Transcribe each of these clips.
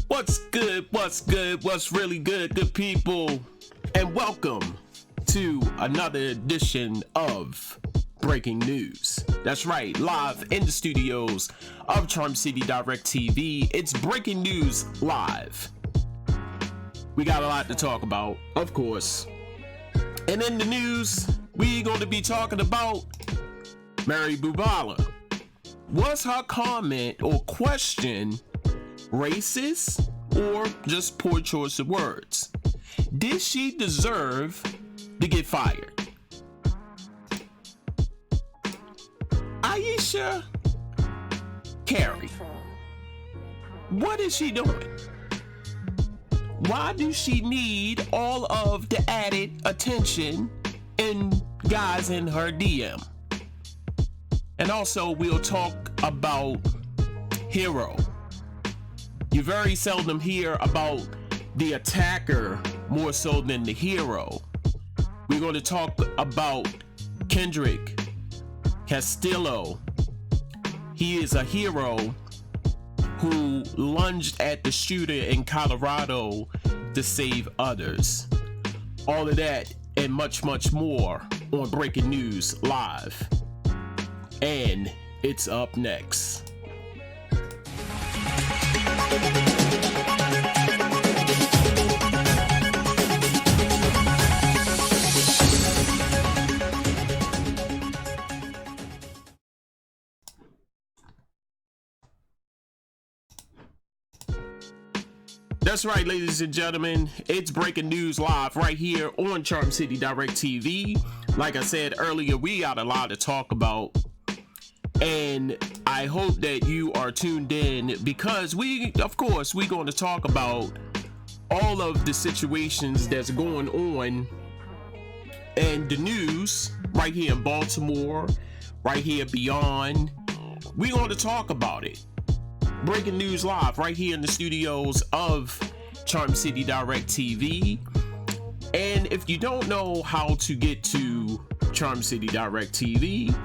What's good? What's good? What's really good, good people? And welcome to another edition of Breaking News. That's right, live in the studios of Charm City Direct TV. It's Breaking News Live. We got a lot to talk about, of course. And in the news, we're going to be talking about Mary Bubala. Was her comment or question racist or just poor choice of words? Did she deserve to get fired? Ayesha Carey, what is she doing? Why do she need all of the added attention and guys in her DM? And also, we'll talk about Hero. You very seldom hear about the attacker more so than the hero. We're going to talk about Kendrick, Castillo. He is a hero who lunged at the shooter in Colorado to save others. All of that and much, much more on Breaking News Live. And it's up next. That's right, ladies and gentlemen, it's Breaking News Live right here on Charm City Direct TV. Like I said earlier, we got a lot to talk about, and I hope that you are tuned in because we're going to talk about all of the situations that's going on in the news right here in Baltimore, right here beyond. We're going to talk about it. Breaking News Live right here in the studios of Charm City Direct TV. And if you don't know how to get to Charm City Direct TV,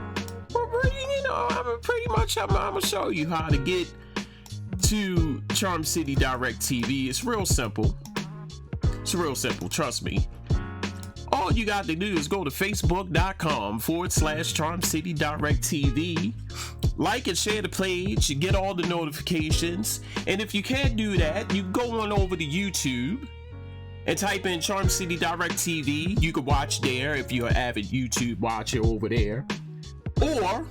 I'm gonna show you how to get to Charm City Direct TV. It's real simple. Trust me. All you got to do is go to facebook.com/Charm City Direct TV. Like and share the page, you get all the notifications. And if you can't do that, you go on over to YouTube and type in Charm City Direct TV. You can watch there if you're an avid YouTube watcher over there. Or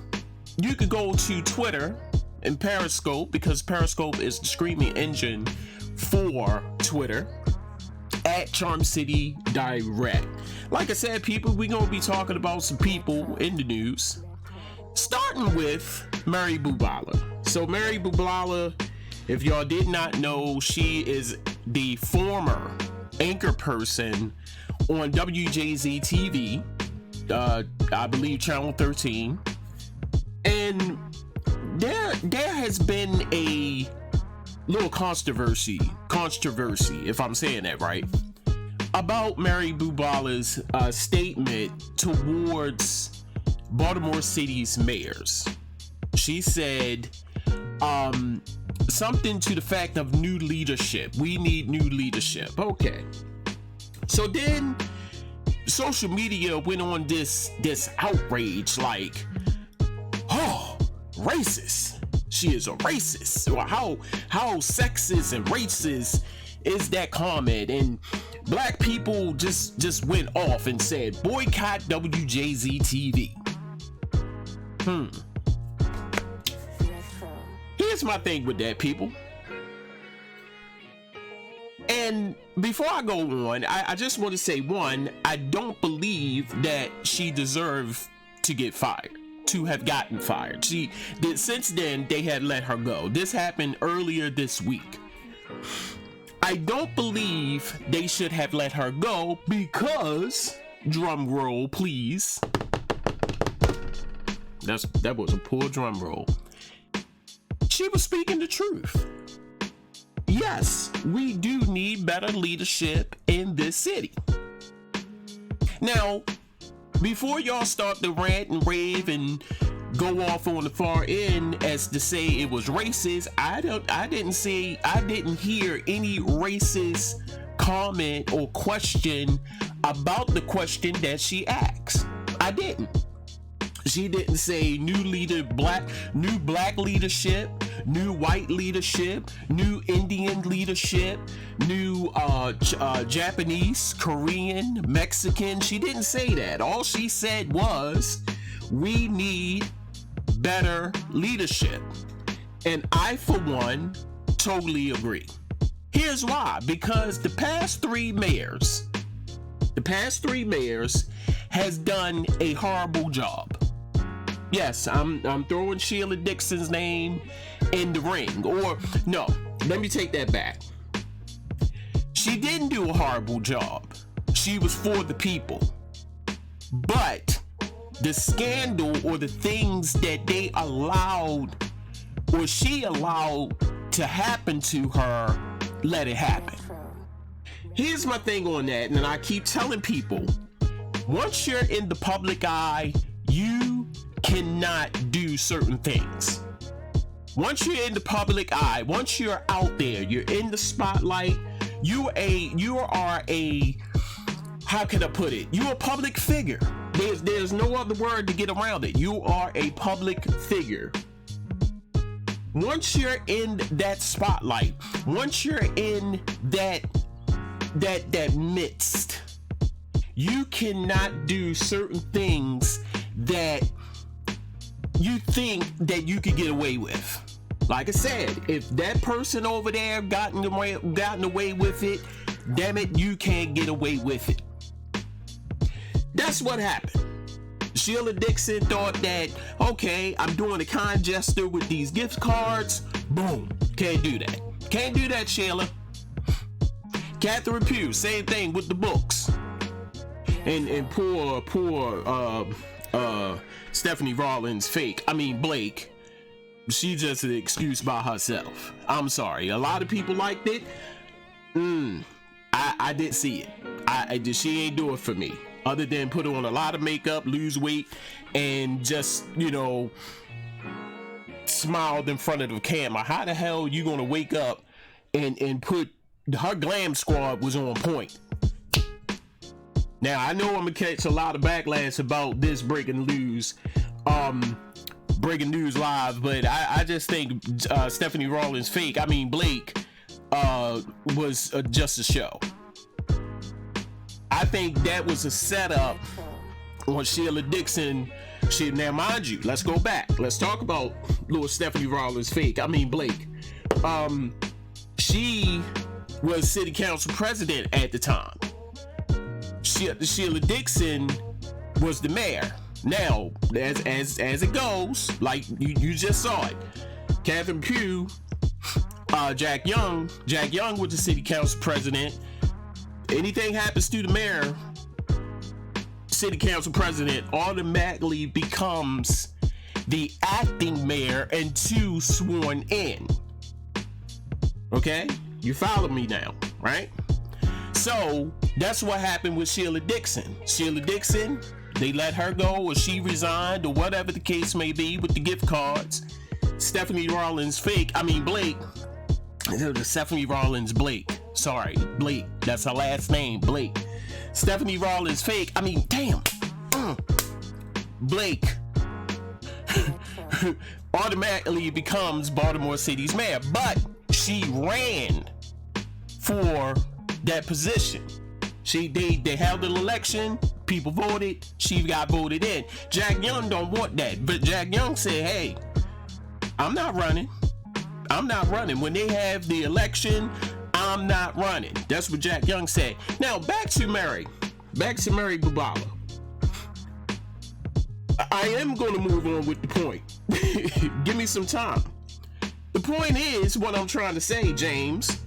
you could go to Twitter and Periscope, because Periscope is the streaming engine for Twitter, at Charm City Direct. Like I said, people, we're going to be talking about some people in the news, starting with Mary Bubala. So Mary Bubala, if y'all did not know, she is the former anchor person on WJZ TV, I believe Channel 13. And there has been a little controversy, if I'm saying that right, about Mary Bubala's statement towards Baltimore City's mayors. She said something to the fact of new leadership. We need new leadership. Okay. So then social media went on this outrage, like, oh, racist. She is a racist. Or how sexist and racist is that comment? And black people just went off and said, boycott WJZ TV. Here's my thing with that, people. And before I go on, I just want to say, one, I don't believe that she deserved to get fired, to have gotten fired. Since then, they had let her go. This happened earlier this week. I don't believe they should have let her go because, drum roll please, that was a poor drum roll. She was speaking the truth. Yes, we do need better leadership in this city. Now, before y'all start to rant and rave and go off on the far end as to say it was racist. I didn't hear any racist comment or question about the question that she asked. I didn't. She didn't say new black leadership, new white leadership, new Indian leadership, new Japanese, Korean, Mexican. She didn't say that. All she said was, we need better leadership. And I, for one, totally agree. Here's why. Because the past three mayors has done a horrible job. Yes, I'm throwing Sheila Dixon's name in the ring. Or, no, let me take that back. She didn't do a horrible job. She was for the people. But the scandal or the things that they allowed or she allowed to happen to her, let it happen. Here's my thing on that, and I keep telling people, once you're in the public eye, you cannot do certain things. Once you're in the public eye, once you're out there, you're in the spotlight, you are a how can I put it? You're a public figure. There's no other word to get around it. You are a public figure. Once you're in that spotlight, once you're in that midst, you cannot do certain things that you think that you could get away with. Like I said, if that person over there gotten away with it, damn it, you can't get away with it. That's what happened. Sheila Dixon thought that, okay, I'm doing a kind gesture with these gift cards. Boom. Can't do that. Can't do that, Sheila. Catherine Pugh, same thing with the books. And poor Stephanie Rawlins Blake. She's just an excuse by herself. I'm sorry. A lot of people liked it. I didn't see it. She ain't do it for me. Other than put on a lot of makeup, lose weight, and just, smiled in front of the camera. How the hell you gonna wake up and put her glam squad was on point? Now I know I'm gonna catch a lot of backlash about this breaking news live, but I just think Stephanie Rawlins Blake was just a show. I think that was a setup on Sheila Dixon. Now, mind you, let's go back. Let's talk about little Stephanie Rawlins Blake. She was city council president at the time. Sheila Dixon was the mayor. Now, as it goes, like you just saw it, Catherine Pugh, Jack Young was the city council president. Anything happens to the mayor, city council president automatically becomes the acting mayor until sworn in. Okay? You follow me now, right? So that's what happened with Sheila Dixon. Sheila Dixon, they let her go, or she resigned, or whatever the case may be with the gift cards. Stephanie Rawlins Blake. Stephanie Rawlins Blake. Sorry, Blake. That's her last name, Blake. Stephanie Rawlins Blake automatically becomes Baltimore City's mayor, but she ran for that position. They held an election, people voted, she got voted in. Jack Young don't want that, but Jack Young said, hey, I'm not running. When they have the election, I'm not running. That's what Jack Young said. Now back to Mary Bubala. I am going to move on with the point. Give me some time. The point is, what I'm trying to say, James,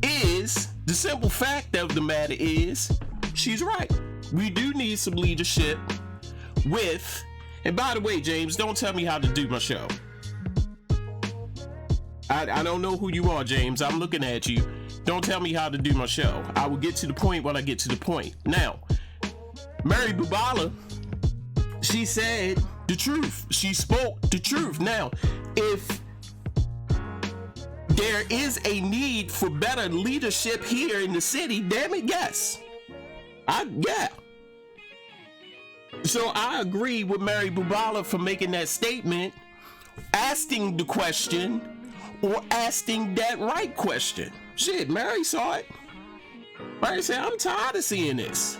is the simple fact of the matter is, she's right. We do need some leadership and by the way, James, don't tell me how to do my show. I don't know who you are, James. I'm looking at you. Don't tell me how to do my show. I will get to the point when I get to the point. Now, Mary Bubala, she said the truth. She spoke the truth. Now, if there is a need for better leadership here in the city, damn it, yes. Yeah. So I agree with Mary Bubala for making that statement, asking the question, or asking that right question. Shit, Mary saw it. Mary said, I'm tired of seeing this.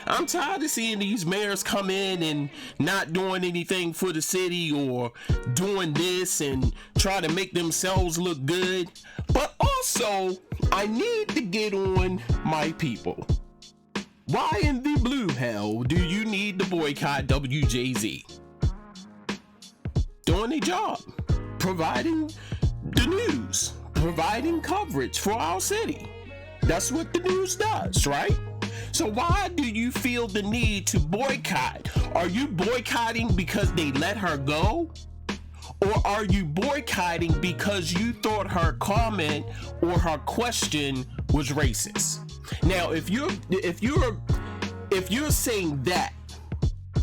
I'm tired of seeing these mayors come in and not doing anything for the city, or doing this and try to make themselves look good. But also, I need to get on my people. Why in the blue hell do you need to boycott WJZ? Doing their job, providing the news, providing coverage for our city. That's what the news does, right? So why do you feel the need to boycott? Are you boycotting because they let her go? Or are you boycotting because you thought her comment or her question was racist? Now, if you're saying that,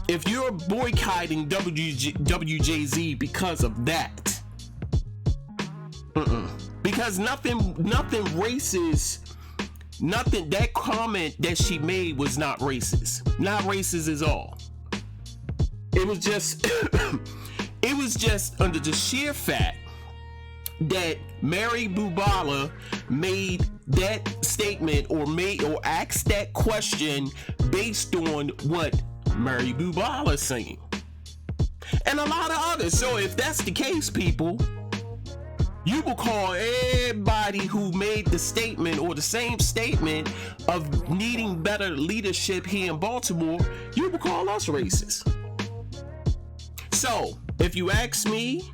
if you're boycotting WJZ because of that, because nothing racist. Nothing, that comment that she made was not racist. Not racist at all. It was just, it was just under the sheer fact that Mary Bubala made that statement or asked that question based on what Mary Bubala is saying. And a lot of others. So if that's the case, people, you will call everybody who made the statement or the same statement of needing better leadership here in Baltimore, you will call us racist. So, if you ask me,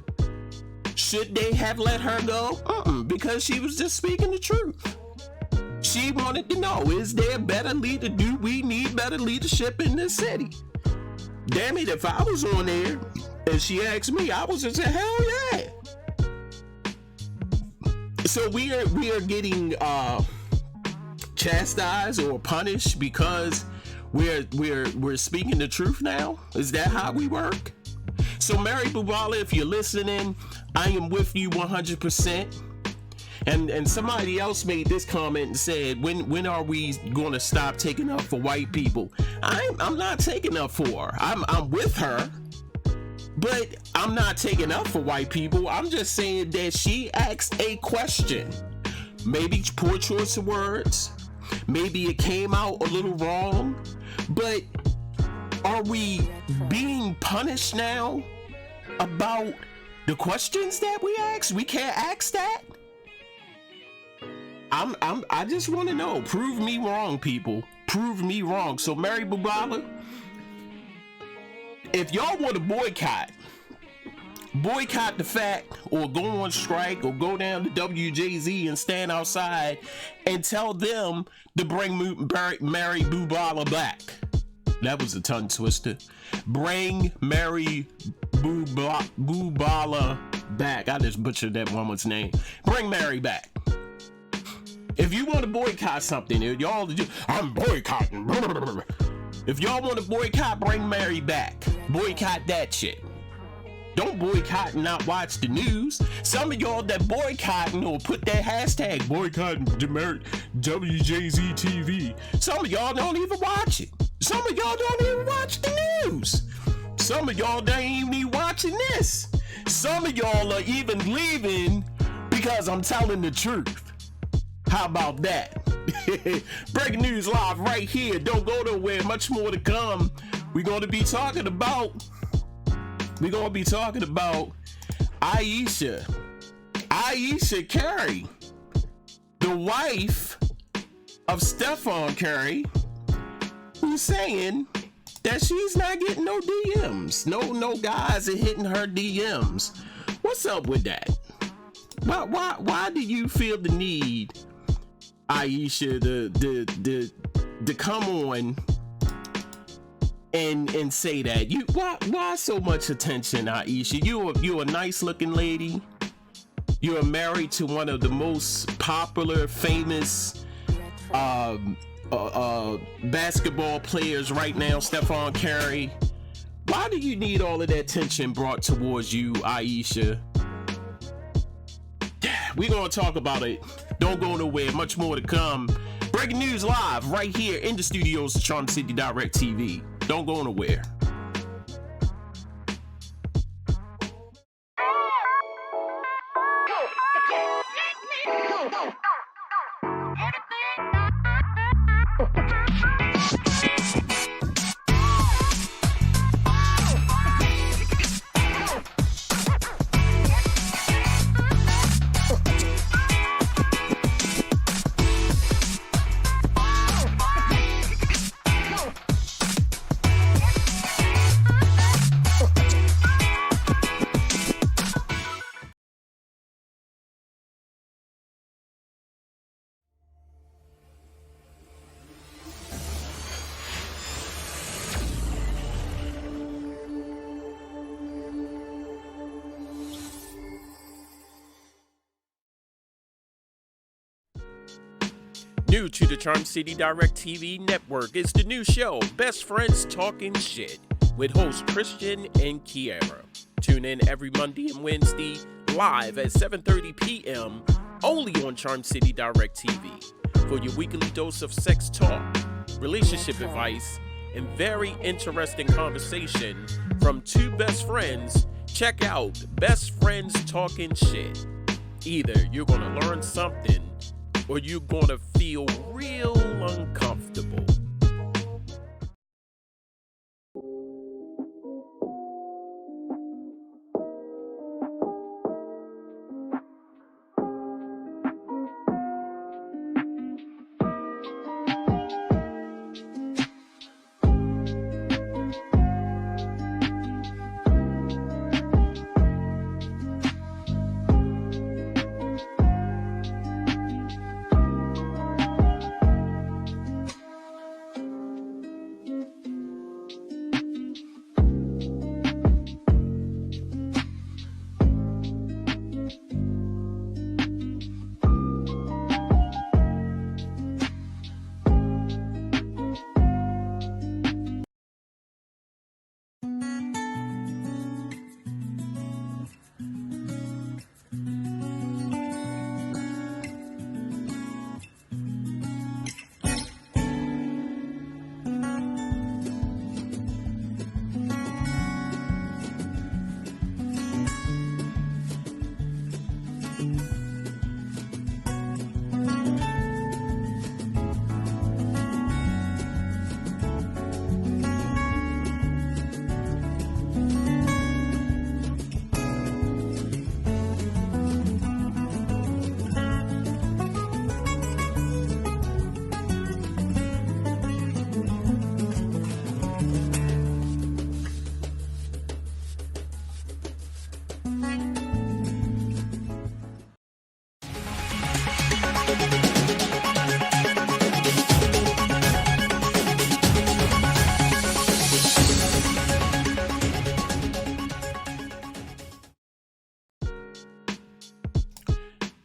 should they have let her go? Because she was just speaking the truth. She wanted to know, is there better leader? Do we need better leadership in this city? Damn it, if I was on there and she asked me, I was just say, hell yeah. So we are getting chastised or punished because we're speaking the truth now? Is that how we work? So Mary Bubala, if you're listening, I am with you 100%. And somebody else made this comment and said, when are we going to stop taking up for white people? I'm not taking up for her. I'm with her. But I'm not taking up for white people. I'm just saying that she asked a question. Maybe poor choice of words. Maybe it came out a little wrong. But are we being punished now about the questions that we ask? We can't ask that? I just want to know. Prove me wrong, people. Prove me wrong. So Mary Bubala, if y'all want to boycott the fact, or go on strike, or go down to WJZ and stand outside and tell them to bring Mary Bubala back. That was a tongue twister. Bring Mary Bubala back. I just butchered that woman's name. Bring Mary back. If you want to boycott something, I'm boycotting. If y'all want to boycott, bring Mary back. Boycott that shit. Don't boycott and not watch the news. Some of y'all that boycotting or put that hashtag boycotting WJZ TV. Some of y'all don't even watch it. Some of y'all don't even watch the news. Some of y'all don't even watching this. Some of y'all are even leaving because I'm telling the truth. How about that? Breaking news live right here. Don't go nowhere. Much more to come. We're going to be talking about Ayesha Curry, the wife of Stephon Curry, who's saying that she's not getting no DMs. No guys are hitting her DMs. What's up with that? Why do you feel the need, Ayesha, to come on and say that? Why so much attention, Ayesha? You're a nice looking lady. You're married to one of the most popular, famous basketball players right now, Stephon Curry. Why do you need all of that attention brought towards you, Ayesha? We're going to talk about it. Don't go nowhere. Much more to come. Breaking news live right here in the studios of Charm City Direct TV. Don't go nowhere. New to the Charm City Direct TV network is the new show, Best Friends Talking Shit, with hosts Christian and Kiara. Tune in every Monday and Wednesday, live at 7:30 p.m., only on Charm City Direct TV, for your weekly dose of sex talk, relationship advice, and very interesting conversation from two best friends. Check out Best Friends Talking Shit. Either you're going to learn something or you're gonna feel real uncomfortable.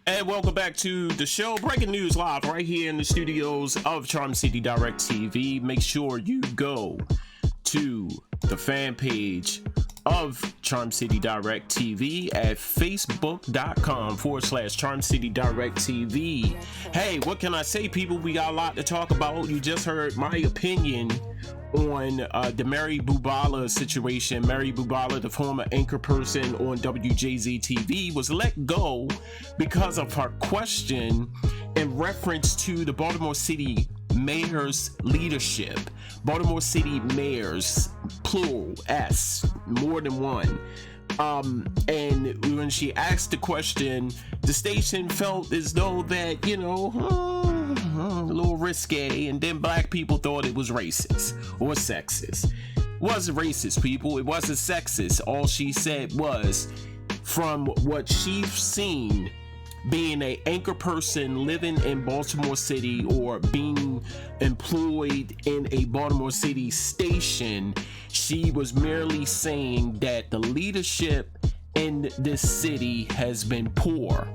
And welcome back to the show, Breaking News Live, right here in the studios of Charm City Direct TV. Make sure you go to the fan page of Charm City Direct TV at facebook.com/Charm City Direct TV. Hey, what can I say, people? We got a lot to talk about. You just heard my opinion on the Mary Bubala situation. Mary Bubala, the former anchor person on WJZ TV, was let go because of her question in reference to the Baltimore City mayor's leadership. Baltimore City mayors, plural, S, more than one. And when she asked the question, the station felt as though that, you know, a little risque, and then black people thought it was racist or sexist. It wasn't racist, people. It wasn't sexist. All she said was, from what she's seen, being an anchor person living in Baltimore City or being employed in a Baltimore City station, she was merely saying that the leadership in this city has been poor,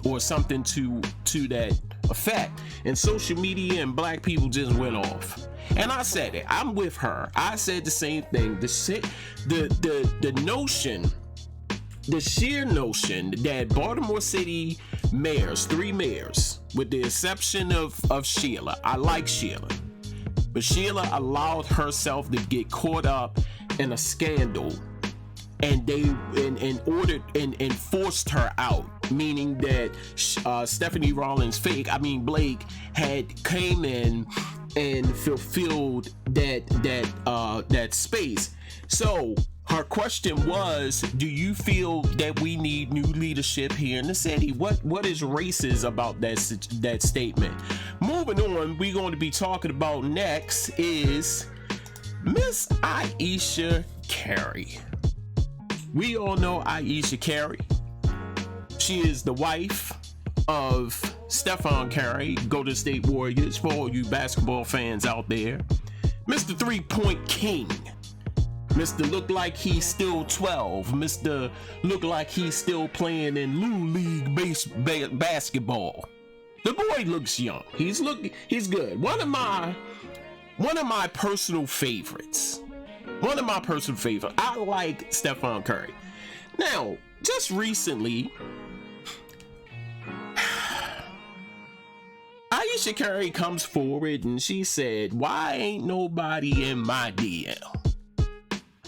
or something to that a fact. And social media and black people just went off. And I said it. I'm with her. I said the same thing. The notion, the sheer notion that Baltimore City mayors, 3 mayors, with the exception of Sheila. I like Sheila. But Sheila allowed herself to get caught up in a scandal, and they ordered and forced her out, meaning that Stephanie Rawlings Blake had came in and fulfilled that space. So her question was, do you feel that we need new leadership here in the city? What is racist about that statement? Moving on, we're going to be talking about next is Miss Ayesha Curry. We all know Ayesha Curry. She is the wife of Stephon Curry, Golden State Warriors, for all you basketball fans out there. Mr. 3-Point King. Mr. Look like he's still 12. Mr. Look like he's still playing in Little League basketball. The boy looks young. He's good. One of my personal favorites. I like Stephon Curry. Now, just recently, Ayesha Curry comes forward and she said, "Why ain't nobody in my DM?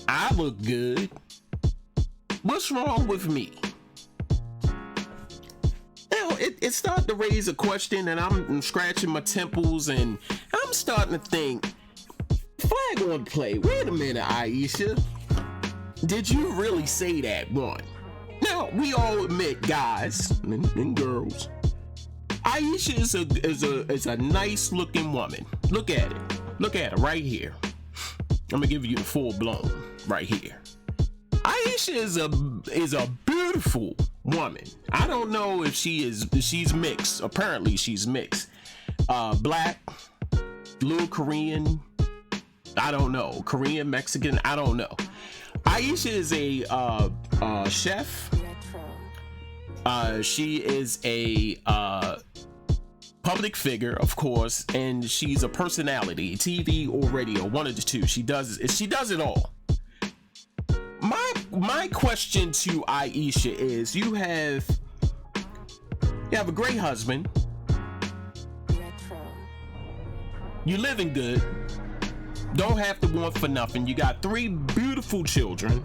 I look good. What's wrong with me?" Now, it started to raise a question, and I'm scratching my temples, and I'm starting to think, flag on play. Wait a minute, Ayesha. Did you really say that one? Now, we all admit, guys and girls, Ayesha is a nice looking woman. Look at it. Look at her right here. I'm gonna give you the full blown right here. Ayesha is a beautiful woman. I don't know if she's mixed. Apparently she's mixed. Black, little Korean, I don't know. Korean, Mexican, I don't know. Ayesha is a chef. She is a public figure, of course, and she's a personality, TV or radio, one of the two. She does it all. My question to Ayesha is, you have a great husband. You living good. Don't have to want for nothing. You got 3 beautiful children.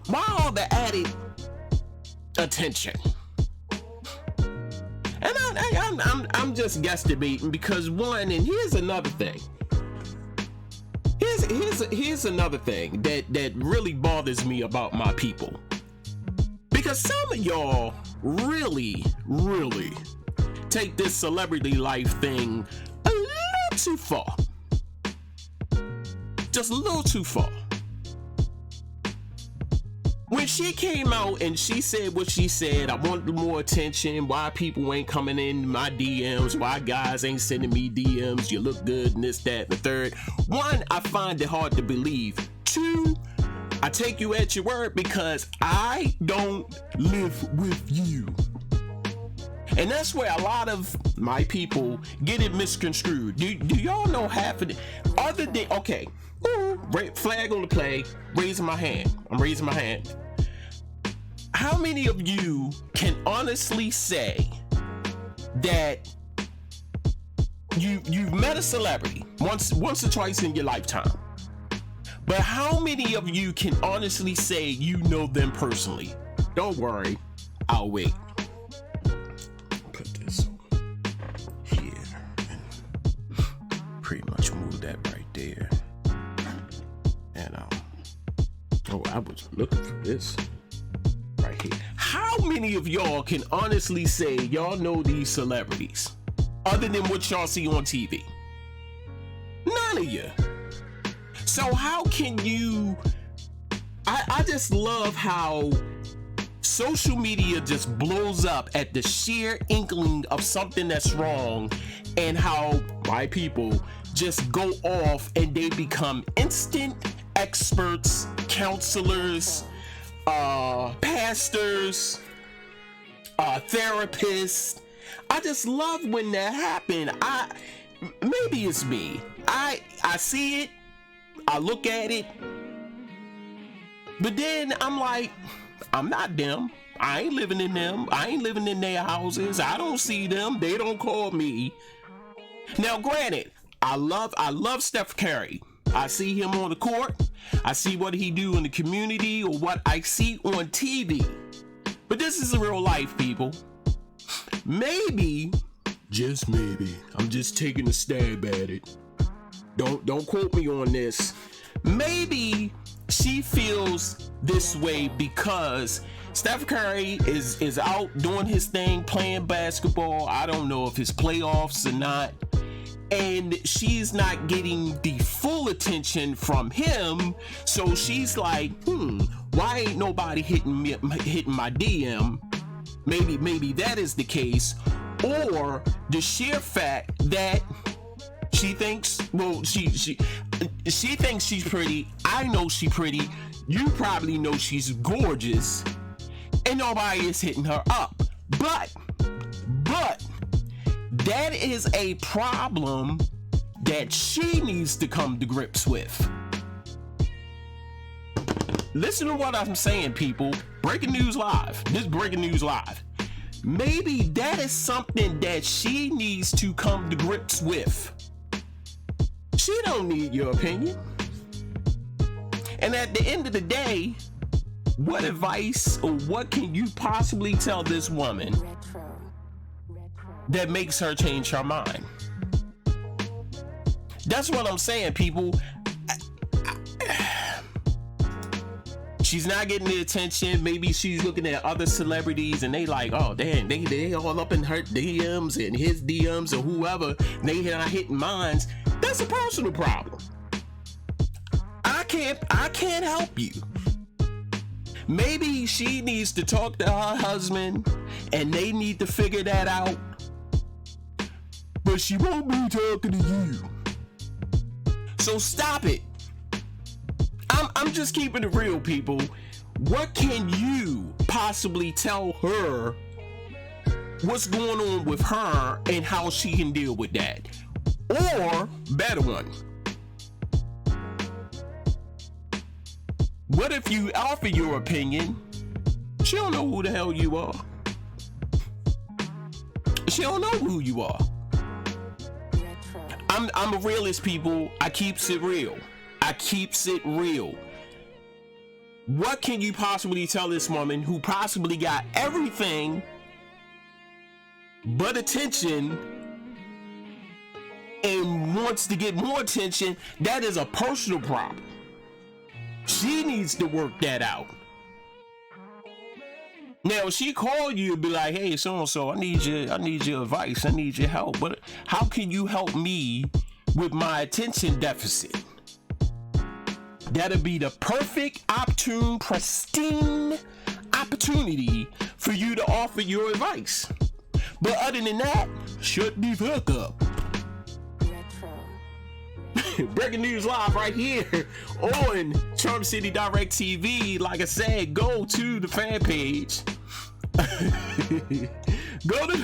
Why all the added attention? And I'm just guesstimating because one, and here's another thing. Here's another thing that really bothers me about my people. Because some of y'all really take this celebrity life thing a little too far. Just a little too far. When she came out and she said what she said, I want more attention, why people ain't coming in my DMs, why guys ain't sending me DMs, you look good and this, that, and the third. 1, I find it hard to believe. 2, I take you at your word because I don't live with you. And that's where a lot of my people get it misconstrued. Do y'all know half of it? Other than, okay, flag on the play, raising my hand. I'm raising my hand. How many of you can honestly say that you've met a celebrity once or twice in your lifetime? But how many of you can honestly say you know them personally? Don't worry, I'll wait. Put this over here and pretty much move that right there. And I was looking for this right here. How many of y'all can honestly say y'all know these celebrities other than what y'all see on TV? None of you. So how can you? I just love how social media just blows up at the sheer inkling of something that's wrong, and how my people just go off and they become instant experts, counselors, pastors, therapists, I just love when that happen. Maybe it's me. I see it, I look at it, but then I'm like, I'm not them. I ain't living in them. I ain't living in their houses. I don't see them. They don't call me. Now, granted, I love Steph Curry. I see him on the court. I see what he do in the community or what I see on TV. But this is real life, people. Maybe, just maybe, I'm just taking a stab at it. Don't quote me on this. Maybe she feels this way because Steph Curry is out doing his thing, playing basketball. I don't know if it's playoffs or not. And she's not getting the full attention from him. So she's like, why ain't nobody hitting my DM? Maybe that is the case. Or the sheer fact that she thinks, well, she thinks she's pretty. I know she's pretty. You probably know she's gorgeous. And nobody is hitting her up. But that is a problem that she needs to come to grips with. Listen to what I'm saying, people. Breaking news live. This breaking news live. Maybe that is something that she needs to come to grips with. She don't need your opinion. And at the end of the day, what advice or what can you possibly tell this woman that makes her change her mind? That's what I'm saying, people. She's not getting the attention. Maybe she's looking at other celebrities and they like, oh damn, they all up in her DMs and his DMs or whoever, and they not hitting mines. That's a personal problem. I can't help you. Maybe she needs to talk to her husband and they need to figure that out. But she won't be talking to you. So stop it. I'm just keeping it real, people. What can you possibly tell her what's going on with her and how she can deal with that? Or, better one, what if you offer your opinion? She don't know who the hell you are. She don't know who you are. I'm a realist, people. I keeps it real. What can you possibly tell this woman who possibly got everything but attention and wants to get more attention? That is a personal problem. She needs to work that out. Now, she called you and be like, hey, so-and-so, I need your advice. I need your help. But how can you help me with my attention deficit? That'll be the perfect, opportune, pristine opportunity for you to offer your advice. But other than that, shut the fuck up. Breaking news live right here on Charm City Direct TV. Like I said, go to the fan page. Go to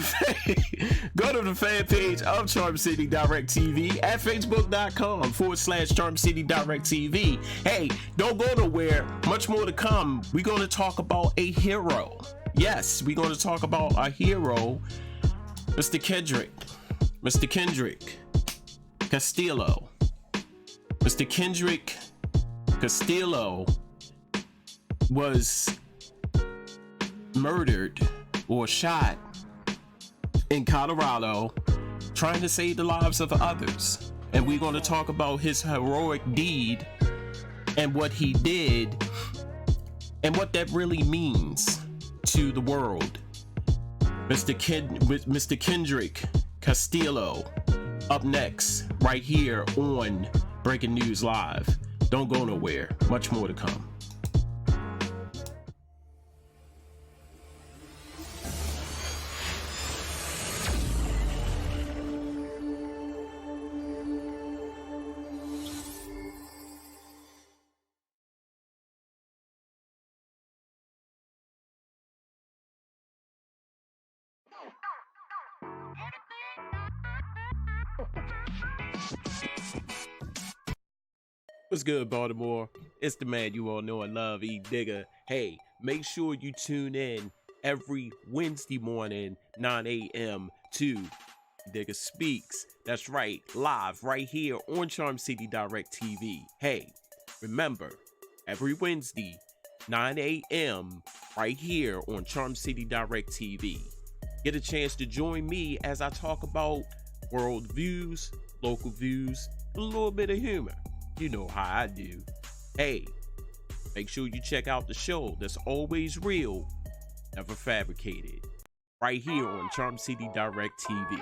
the fan page of Charm City Direct TV at facebook.com/Charm City Direct TV. Hey, don't go nowhere. Much more to come. We're going to talk about a hero. Yes, we're going to talk about a hero, Mr. Kendrick Castillo. Mr. Kendrick Castillo was murdered or shot in Colorado trying to save the lives of others. And we're going to talk about his heroic deed and what he did and what that really means to the world. Mr. Kendrick Castillo up next right here on Breaking News Live. Don't go nowhere. Much more to come. What's good, Baltimore? It's the man you all know and love, E Digger. Hey, make sure you tune in every Wednesday morning, 9 a.m. to Digger Speaks. That's right, live right here on Charm City Direct TV. Hey, remember, every Wednesday, 9 a.m. right here on Charm City Direct TV. Get a chance to join me as I talk about world views, local views, a little bit of humor. You know how I do. Hey, make sure you check out the show that's always real, never fabricated, right here on Charm City Direct TV.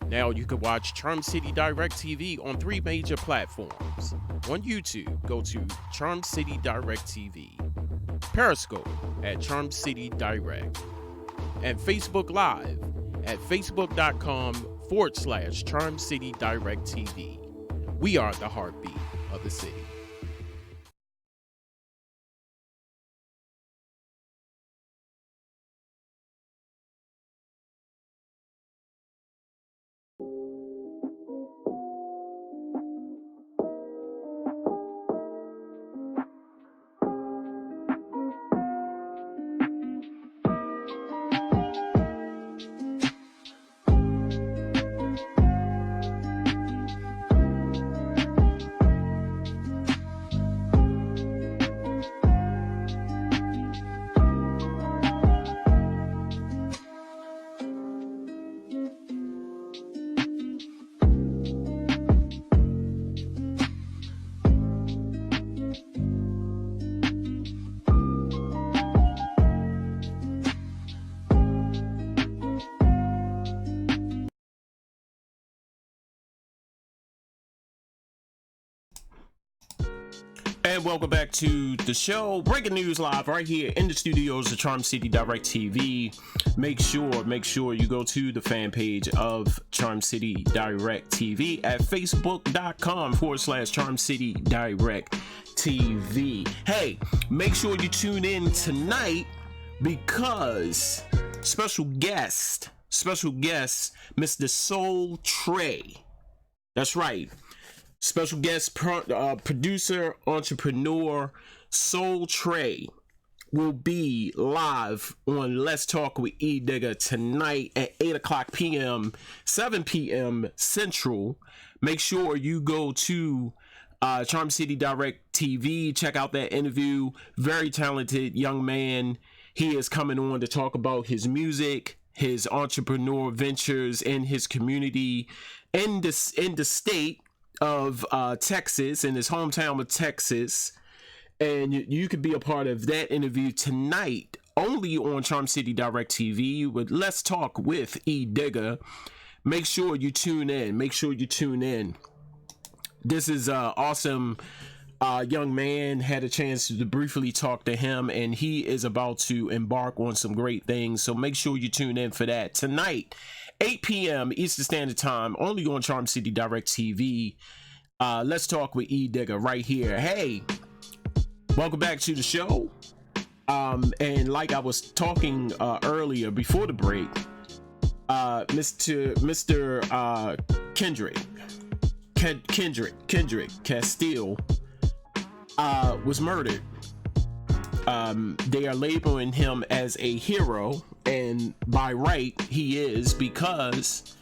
Now you can watch Charm City Direct TV on 3 major platforms. On YouTube, go to Charm City Direct TV, Periscope at Charm City Direct, and Facebook Live at facebook.com/Charm City Direct TV. We are the heartbeat of the city. And welcome back to the show. Breaking news live right here in the studios of Charm City Direct TV. Make sure you go to the fan page of Charm City Direct TV at facebook.com/Charm City Direct TV. Hey, make sure you tune in tonight because special guest, Mr. Soul Trey. That's right. Special guest producer, entrepreneur, Soul Trey will be live on Let's Talk with E Digger tonight at 8 o'clock p.m., 7 p.m. Central. Make sure you go to Charm City Direct TV. Check out that interview. Very talented young man. He is coming on to talk about his music, his entrepreneur ventures in his community, in the state of Texas, in his hometown of Texas. And you could be a part of that interview tonight only on Charm City Direct TV with Let's Talk with E Digger. Make sure you tune in. This is awesome young man. Had a chance to briefly talk to him, and he is about to embark on some great things. So make sure you tune in for that tonight, 8 p.m. Eastern Standard Time, only on Charm City Direct TV. Let's Talk with E Digger right here. Hey, welcome back to the show. And like I was talking earlier before the break, Mr. Kendrick Castillo was murdered. They are labeling him as a hero, and by right he is, because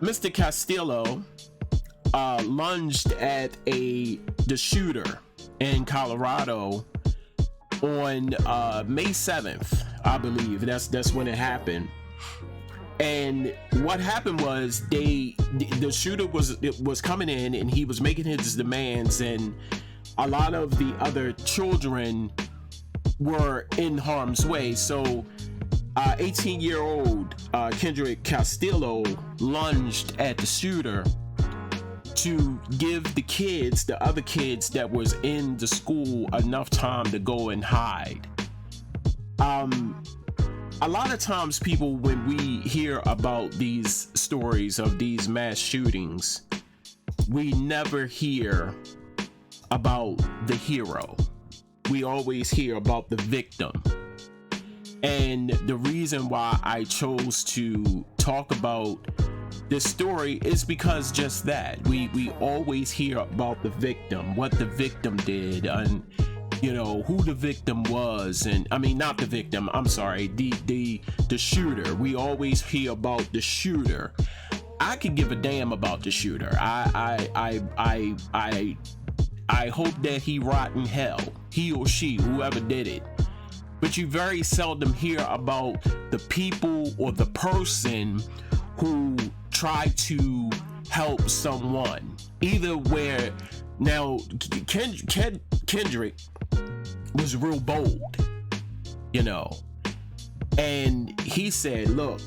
Mr. Castillo lunged at the shooter in Colorado on May 7th, I believe. That's when it happened. And what happened was the shooter was coming in, and he was making his demands, and a lot of the other children were in harm's way. So 18-year-old Kendrick Castillo lunged at the shooter to give the other kids that was in the school enough time to go and hide. A lot of times people, when we hear about these stories of these mass shootings, we never hear about the hero. We always hear about the victim. And the reason why I chose to talk about this story is because just that we always hear about the victim, what the victim did, and you know who the victim was, and I mean not the victim, I'm sorry, the shooter. We always hear about the shooter. I could give a damn about the shooter. I hope that he rot in hell, he or she, whoever did it. But you very seldom hear about the people or the person who tried to help someone. Either where now Kendrick was real bold, you know, and he said, look,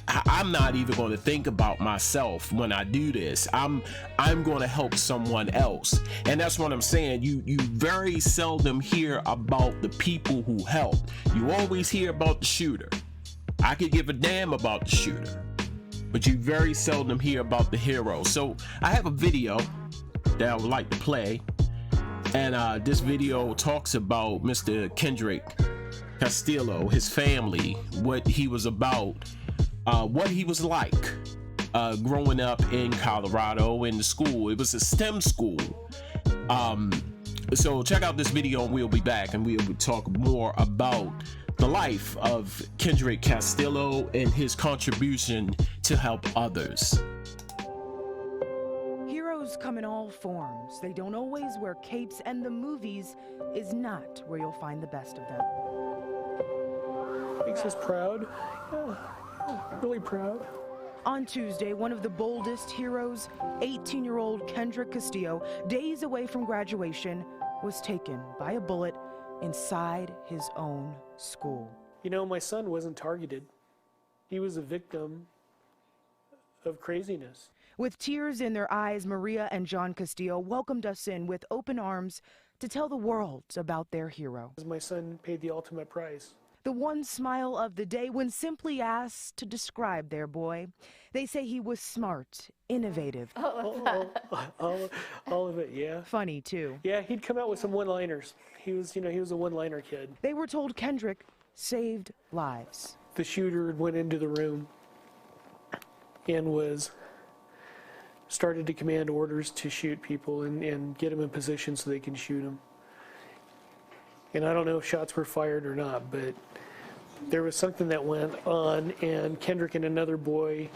I'm not even going to think about myself when I do this. I'm going to help someone else. And that's what I'm saying. You very seldom hear about the people who helped. You always hear about the shooter. I could give a damn about the shooter, but you very seldom hear about the hero. So I have a video that I would like to play, and this video talks about Mr. Kendrick Castillo, his family, what he was about, what he was like growing up in Colorado in the school. It was a STEM school. So check out this video and we'll be back and we'll talk more about the life of Kendrick Castillo and his contribution to help others. Heroes come in all forms. They don't always wear capes, and the movies is not where you'll find the best of them. Makes us proud. Yeah, really proud. On Tuesday, one of the boldest heroes, 18-year-old Kendrick Castillo, days away from graduation, was taken by a bullet inside his own school. You know, my son wasn't targeted. He was a victim of craziness. With tears in their eyes, Maria and John Castillo welcomed us in with open arms to tell the world about their hero. My son paid the ultimate price. The one smile of the day when simply asked to describe their boy. They say he was smart, innovative. All of it, yeah. Funny, too. Yeah, he'd come out with some one-liners. He was a one-liner kid. They were told Kendrick saved lives. The shooter went into the room and started to command orders to shoot people and get them in position so they can shoot them. And I don't know if shots were fired or not, but there was something that went on, and Kendrick and another boy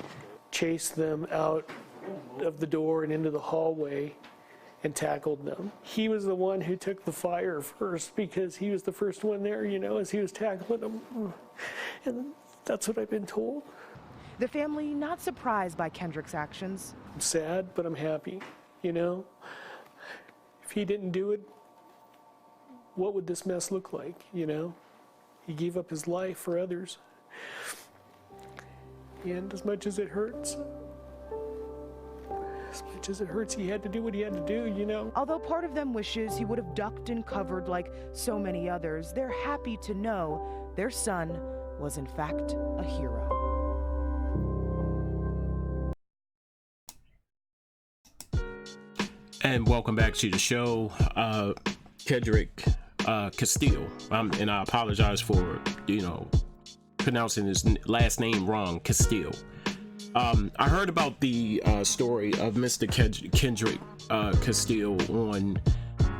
chased them out of the door and into the hallway and tackled them. He was the one who took the fire first because he was the first one there, you know, as he was tackling them. And that's what I've been told. The family not surprised by Kendrick's actions. I'm sad, but I'm happy, you know. If he didn't do it, what would this mess look like, you know? He gave up his life for others. And as much as it hurts, he had to do what he had to do, you know? Although part of them wishes he would have ducked and covered like so many others, they're happy to know their son was in fact a hero. And welcome back to the show. Kendrick Castillo, and I apologize for pronouncing his last name wrong, Castillo. I heard about the story of Mr. Kendrick Castillo on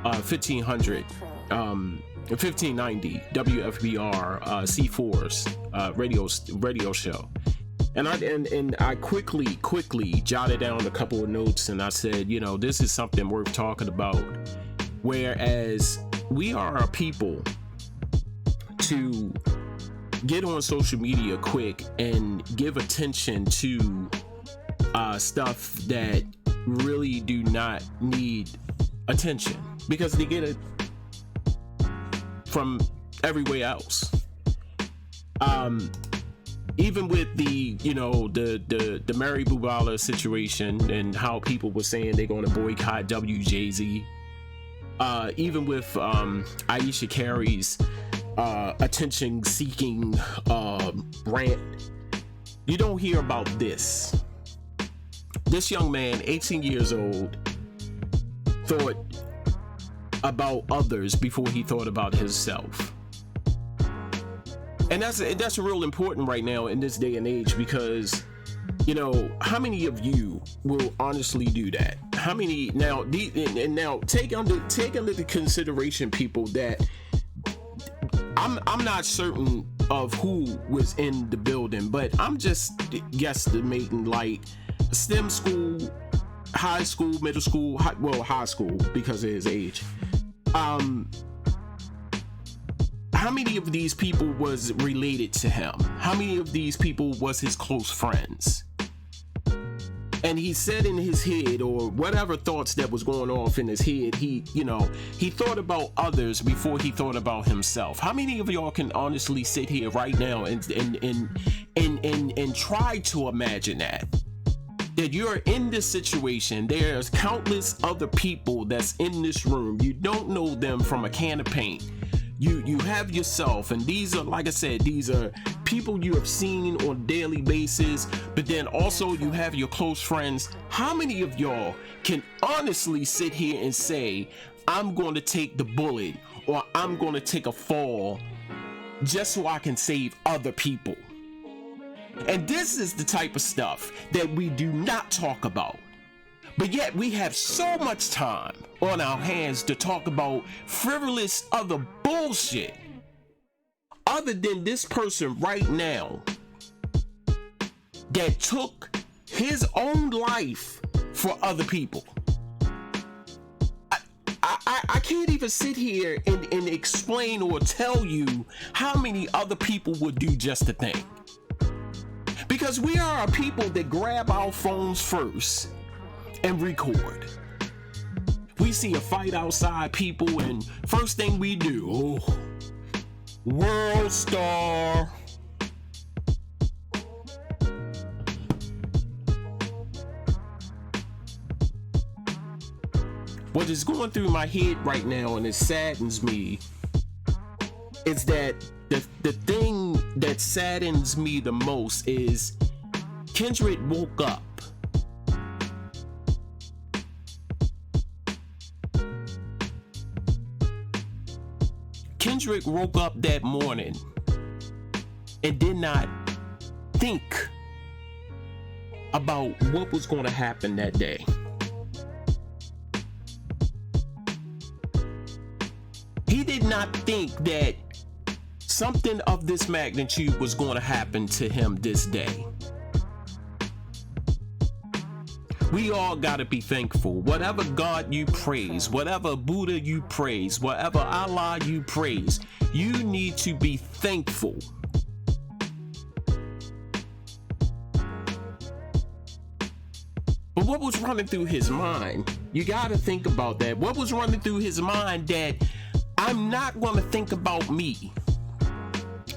1590 WFBR C4's radio show, and I quickly jotted down a couple of notes, and I said, this is something worth talking about. Whereas we are a people to get on social media quick and give attention to stuff that really do not need attention because they get it from everywhere else. Even with the Mary Bubala situation and how people were saying they're going to boycott WJZ. Even with Ayesha Carey's attention-seeking rant, you don't hear about this. This young man, 18 years old, thought about others before he thought about himself. And that's real important right now in this day and age, because how many of you will honestly do that? How many now? Now take under consideration, people, that I'm not certain of who was in the building, but I'm just guesstimating, like STEM school, high school, middle school, high school because of his age. How many of these people was related to him? How many of these people was his close friends? And he said in his head, or whatever thoughts that was going off in his head, he thought about others before he thought about himself. How many of y'all can honestly sit here right now and try to imagine that you're in this situation? There's countless other people that's in this room. You don't know them from a can of paint. You have yourself, and these are, like I said, these are people you have seen on a daily basis, but then also you have your close friends. How many of y'all can honestly sit here and say, I'm going to take the bullet, or I'm going to take a fall just so I can save other people? And this is the type of stuff that we do not talk about. But yet we have so much time on our hands to talk about frivolous other bullshit, other than this person right now that took his own life for other people. I can't even sit here and explain or tell you how many other people would do just the thing. Because we are a people that grab our phones first and record. We see a fight outside, people, and first thing we do, world star. What is going through my head right now, and it saddens me, is that the thing that saddens me the most is Kendrick woke up. Kendrick woke up that morning and did not think about what was going to happen that day. He did not think that something of this magnitude was going to happen to him this day. We all gotta be thankful. Whatever God you praise, whatever Buddha you praise, whatever Allah you praise, you need to be thankful. But what was running through his mind? You gotta think about that. What was running through his mind that I'm not gonna think about me.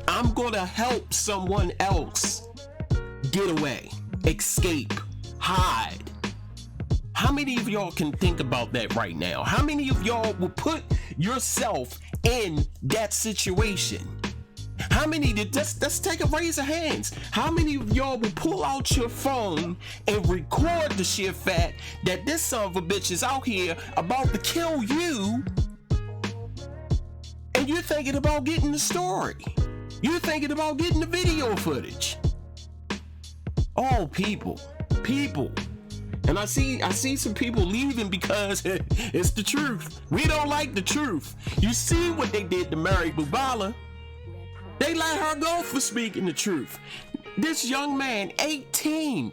I'm gonna help someone else get away, escape, hide. How many of y'all can think about that right now? How many of y'all will put yourself in that situation? How many let's take a raise of hands. How many of y'all will pull out your phone and record the sheer fact that this son of a bitch is out here about to kill you, and you're thinking about getting the story? You're thinking about getting the video footage. Oh, people. And I see some people leaving because it's the truth. We don't like the truth. You see what they did to Mary Bubala. They let her go for speaking the truth. This young man, 18.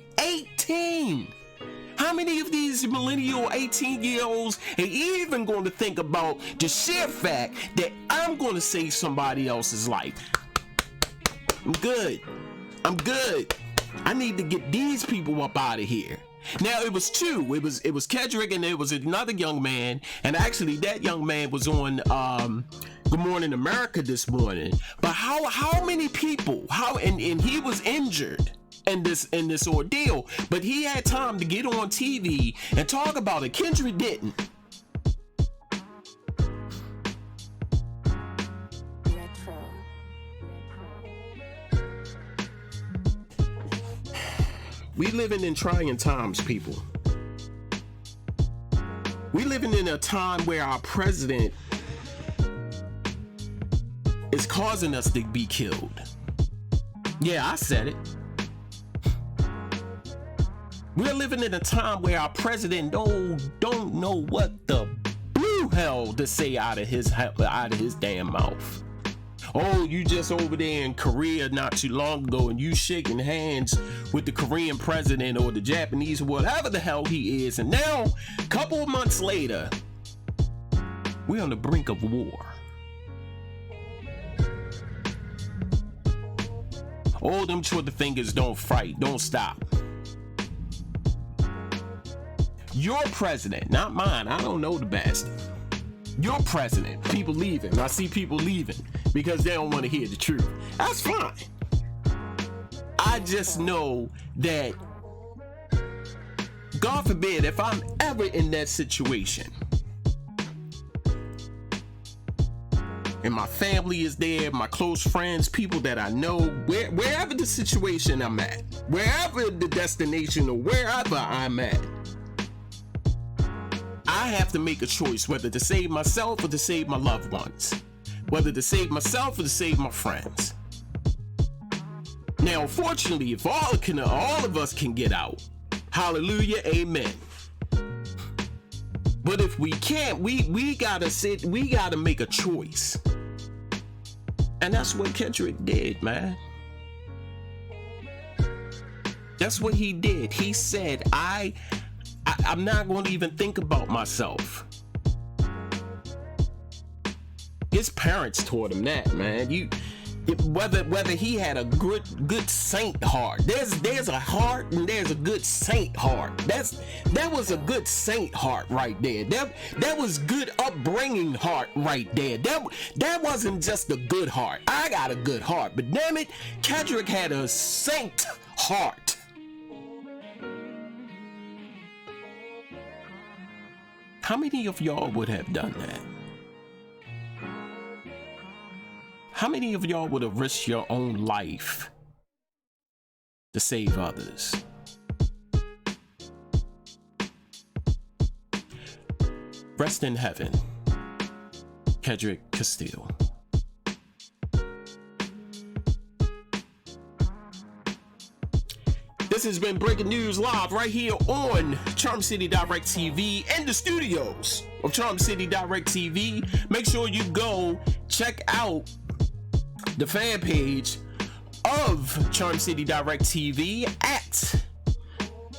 How many of these millennial 18-year-olds are even going to think about the sheer fact that I'm going to save somebody else's life? I'm good. I need to get these people up out of here. Now it was two. It was Kendrick and there was another young man, and actually that young man was on Good Morning America this morning. But how many people? And he was injured in this ordeal, but he had time to get on TV and talk about it. Kendrick didn't. We living in trying times, people. We living in a time where our president is is causing us to be killed. Yeah, I said it. We're living in a time where our president don't know what the blue hell to say out of his damn mouth. Oh, you just over there in Korea not too long ago and you shaking hands with the Korean president or the Japanese, whatever the hell he is, and now a couple of months later we're on the brink of war. Oh, them Twitter fingers don't fight, don't stop. Your president, not mine, I don't know the bastard. Your president, people leaving. I see people leaving because they don't want to hear the truth. That's fine. I just know that, God forbid, if I'm ever in that situation and my family is there, my close friends, people that I know, wherever the situation I'm at, wherever the destination or wherever I'm at, I have to make a choice whether to save myself or to save my loved ones, whether to save myself or to save my friends. Now, fortunately, if all of us can get out, hallelujah, amen. But if we can't, we gotta make a choice. And that's what Kendrick did, man. That's what he did. He said, I'm not going to even think about myself. His parents taught him that, man. Whether he had a good saint heart. There's a heart and there's a good saint heart. That was a good saint heart right there. That was good upbringing heart right there. That wasn't just a good heart. I got a good heart, but damn it, Kendrick had a saint heart. How many of y'all would have done that? How many of y'all would have risked your own life to save others? Rest in heaven, Kendrick Castillo. This has been Breaking News Live right here on Charm City Direct TV and the studios of Charm City Direct TV. Make sure you go check out the fan page of Charm City Direct TV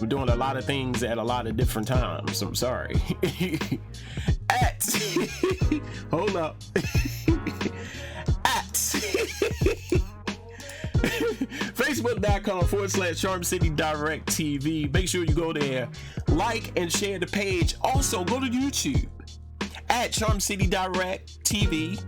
we're doing a lot of things at a lot of different times. I'm sorry. Hold up. Facebook.com/Charm City Direct TV. Make sure you go there, like and share the page. Also, go to YouTube at Charm City Direct TV.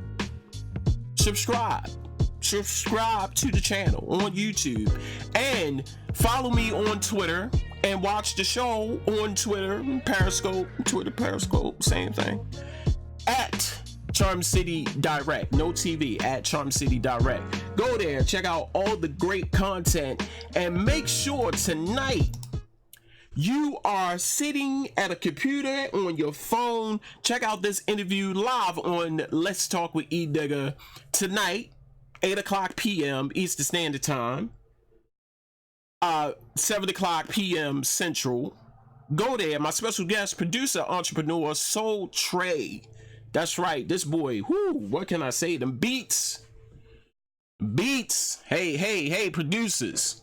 Subscribe to the channel on YouTube and follow me on Twitter and watch the show on Twitter, Periscope, same thing. At Charm City Direct, no TV, at Charm City Direct. Go there, check out all the great content, and make sure tonight you are sitting at a computer on your phone. Check out this interview live on Let's Talk with E Digger tonight, 8:00 p.m. Eastern Standard Time, 7:00 p.m. Central. Go there. My special guest, producer, entrepreneur, Soul Trey. That's right, this boy, what can I say? Them beats. Hey, producers.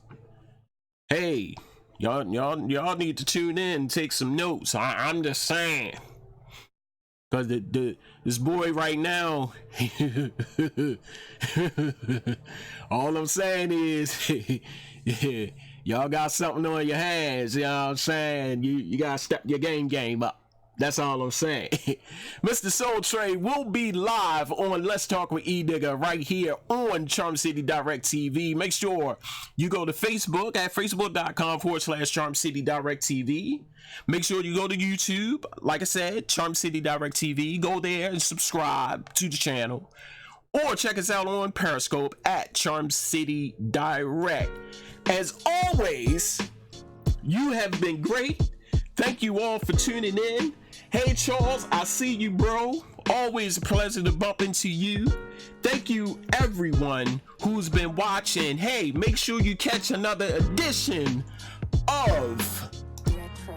Hey, y'all need to tune in and take some notes. I'm just saying. Cause this boy right now, all I'm saying is, y'all got something on your hands. You know what I'm saying? You gotta step your game up. That's all I'm saying. Mr. Soul Trey will be live on Let's Talk with E Digger right here on Charm City Direct TV. Make sure you go to Facebook at facebook.com/Charm City Direct TV. Make sure you go to YouTube, like I said, Charm City Direct TV. Go there and subscribe to the channel. Or check us out on Periscope at Charm City Direct. As always, you have been great. Thank you all for tuning in. Hey Charles, I see you, bro. always a pleasure to bump into you. Thank you, everyone who's been watching. Hey, make sure you catch another edition of Retro.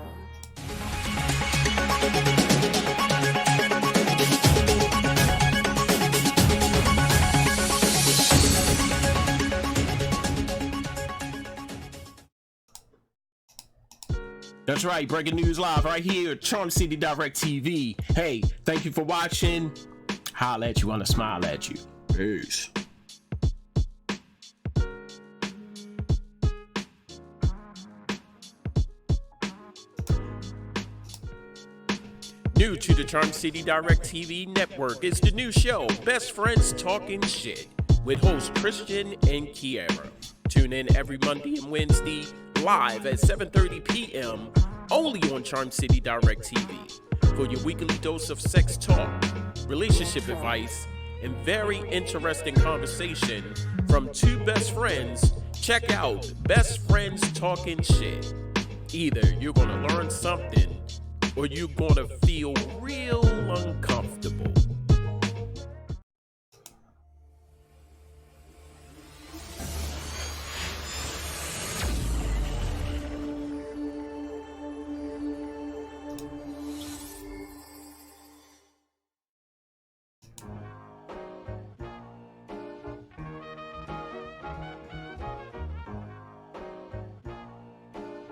That's right, breaking news live right here at Charm City Direct TV. Hey, thank you for watching. Holla at you, wanna smile at you. Peace. New to the Charm City Direct TV network is the new show, Best Friends Talking Shit, with hosts Christian and Kiara. Tune in every Monday and Wednesday, live at 7:30 p.m., only on Charm City Direct TV, for your weekly dose of sex talk, relationship advice, and very interesting conversation from two best friends. Check out Best Friends Talking Shit. Either you're gonna learn something or you're gonna feel real uncomfortable.